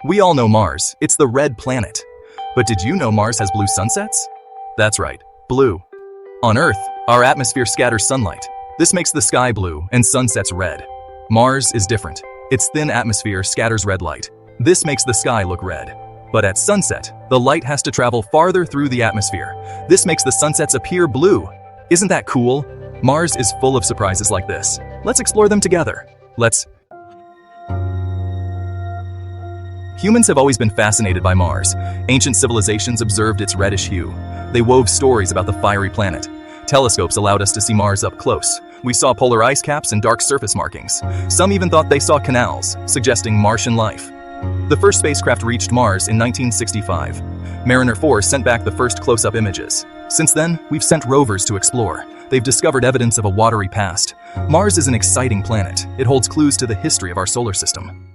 We all know Mars. It's the red planet. But did you know Mars has blue sunsets? That's right, blue. On Earth, our atmosphere scatters sunlight. This makes the sky blue and sunsets red. Mars is different. Its thin atmosphere scatters red light. This makes the sky look red. But at sunset, the light has to travel farther through the atmosphere. This makes the sunsets appear blue. Isn't that cool? Mars is full of surprises like this. Let's explore them together. Humans have always been fascinated by Mars. Ancient civilizations observed its reddish hue. They wove stories about the fiery planet. Telescopes allowed us to see Mars up close. We saw polar ice caps and dark surface markings. Some even thought they saw canals, suggesting Martian life. The first spacecraft reached Mars in 1965. Mariner 4 sent back the first close-up images. Since then, we've sent rovers to explore. They've discovered evidence of a watery past. Mars is an exciting planet. It holds clues to the history of our solar system.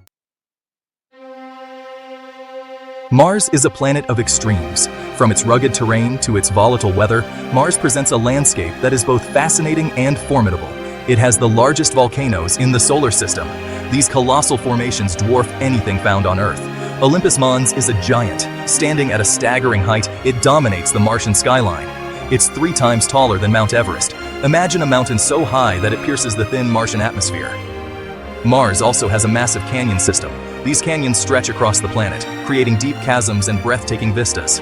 Mars is a planet of extremes. From its rugged terrain to its volatile weather, Mars presents a landscape that is both fascinating and formidable. It has the largest volcanoes in the solar system. These colossal formations dwarf anything found on Earth. Olympus Mons is a giant. Standing at a staggering height, it dominates the Martian skyline. It's 3 times taller than Mount Everest. Imagine a mountain so high that it pierces the thin Martian atmosphere. Mars also has a massive canyon system. These canyons stretch across the planet, creating deep chasms and breathtaking vistas.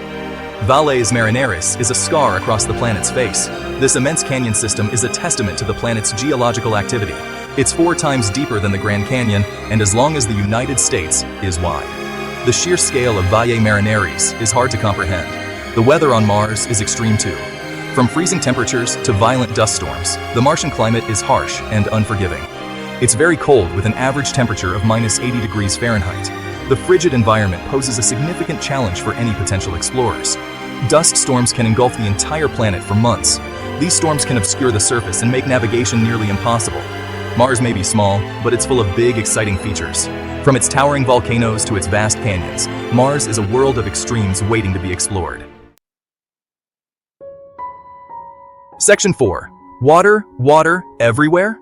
Valles Marineris is a scar across the planet's face. This immense canyon system is a testament to the planet's geological activity. It's 4 times deeper than the Grand Canyon and as long as the United States is wide. The sheer scale of Valle Marineris is hard to comprehend. The weather on Mars is extreme too. From freezing temperatures to violent dust storms, the Martian climate is harsh and unforgiving. It's very cold with an average temperature of -80 degrees Fahrenheit. The frigid environment poses a significant challenge for any potential explorers. Dust storms can engulf the entire planet for months. These storms can obscure the surface and make navigation nearly impossible. Mars may be small, but it's full of big, exciting features. From its towering volcanoes to its vast canyons, Mars is a world of extremes waiting to be explored. Section 4. Water everywhere?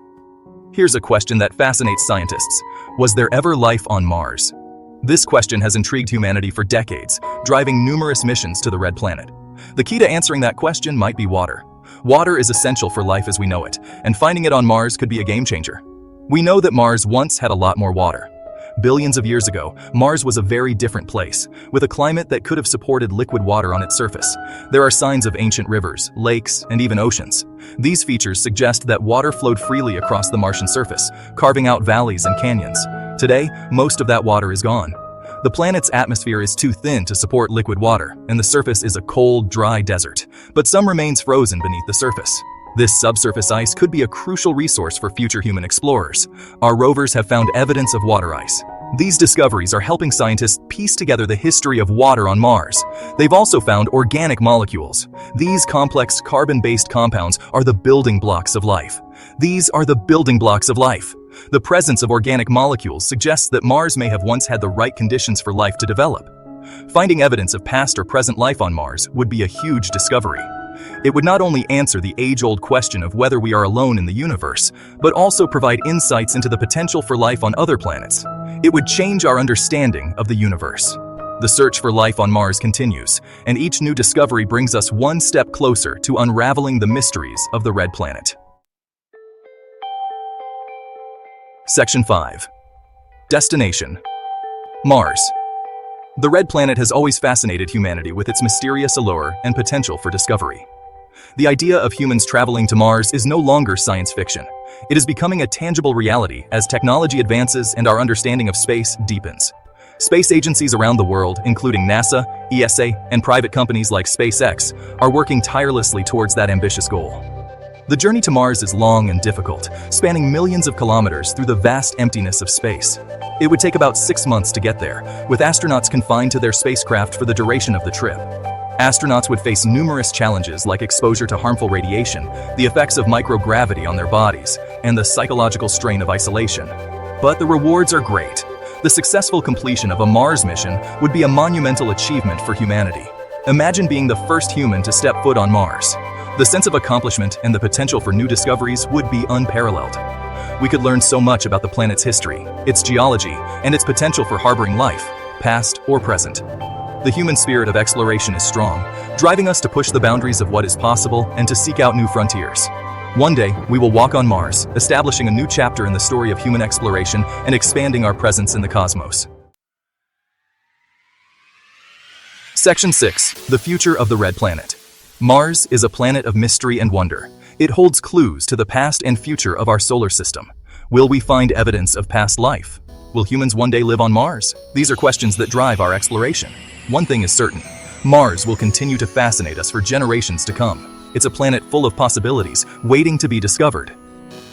Here's a question that fascinates scientists. Was there ever life on Mars? This question has intrigued humanity for decades, driving numerous missions to the red planet. The key to answering that question might be water. Water is essential for life as we know it, and finding it on Mars could be a game changer. We know that Mars once had a lot more water. Billions of years ago, Mars was a very different place, with a climate that could have supported liquid water on its surface. There are signs of ancient rivers, lakes, and even oceans. These features suggest that water flowed freely across the Martian surface, carving out valleys and canyons. Today, most of that water is gone. The planet's atmosphere is too thin to support liquid water, and the surface is a cold, dry desert. But some remains frozen beneath the surface. This subsurface ice could be a crucial resource for future human explorers. Our rovers have found evidence of water ice. These discoveries are helping scientists piece together the history of water on Mars. They've also found organic molecules. These complex carbon-based compounds are the building blocks of life. The presence of organic molecules suggests that Mars may have once had the right conditions for life to develop. Finding evidence of past or present life on Mars would be a huge discovery. It would not only answer the age-old question of whether we are alone in the universe, but also provide insights into the potential for life on other planets. It would change our understanding of the universe. The search for life on Mars continues, and each new discovery brings us one step closer to unraveling the mysteries of the red planet. Section 5. Destination: Mars. The red planet has always fascinated humanity with its mysterious allure and potential for discovery. The idea of humans traveling to Mars is no longer science fiction. It is becoming a tangible reality as technology advances and our understanding of space deepens. Space agencies around the world, including NASA, ESA, and private companies like SpaceX, are working tirelessly towards that ambitious goal. The journey to Mars is long and difficult, spanning millions of kilometers through the vast emptiness of space. It would take about 6 months to get there, with astronauts confined to their spacecraft for the duration of the trip. Astronauts would face numerous challenges like exposure to harmful radiation, the effects of microgravity on their bodies, and the psychological strain of isolation. But the rewards are great. The successful completion of a Mars mission would be a monumental achievement for humanity. Imagine being the first human to step foot on Mars. The sense of accomplishment and the potential for new discoveries would be unparalleled. We could learn so much about the planet's history, its geology, and its potential for harboring life. past, or present. The human spirit of exploration is strong, driving us to push the boundaries of what is possible and to seek out new frontiers. One day, we will walk on Mars, establishing a new chapter in the story of human exploration and expanding our presence in the cosmos. Section 6. The future of the Red Planet. Mars is a planet of mystery and wonder. It holds clues to the past and future of our solar system. Will we find evidence of past life? Will humans one day live on Mars? These are questions that drive our exploration. One thing is certain: Mars will continue to fascinate us for generations to come. It's a planet full of possibilities, waiting to be discovered.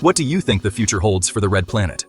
What do you think the future holds for the Red Planet?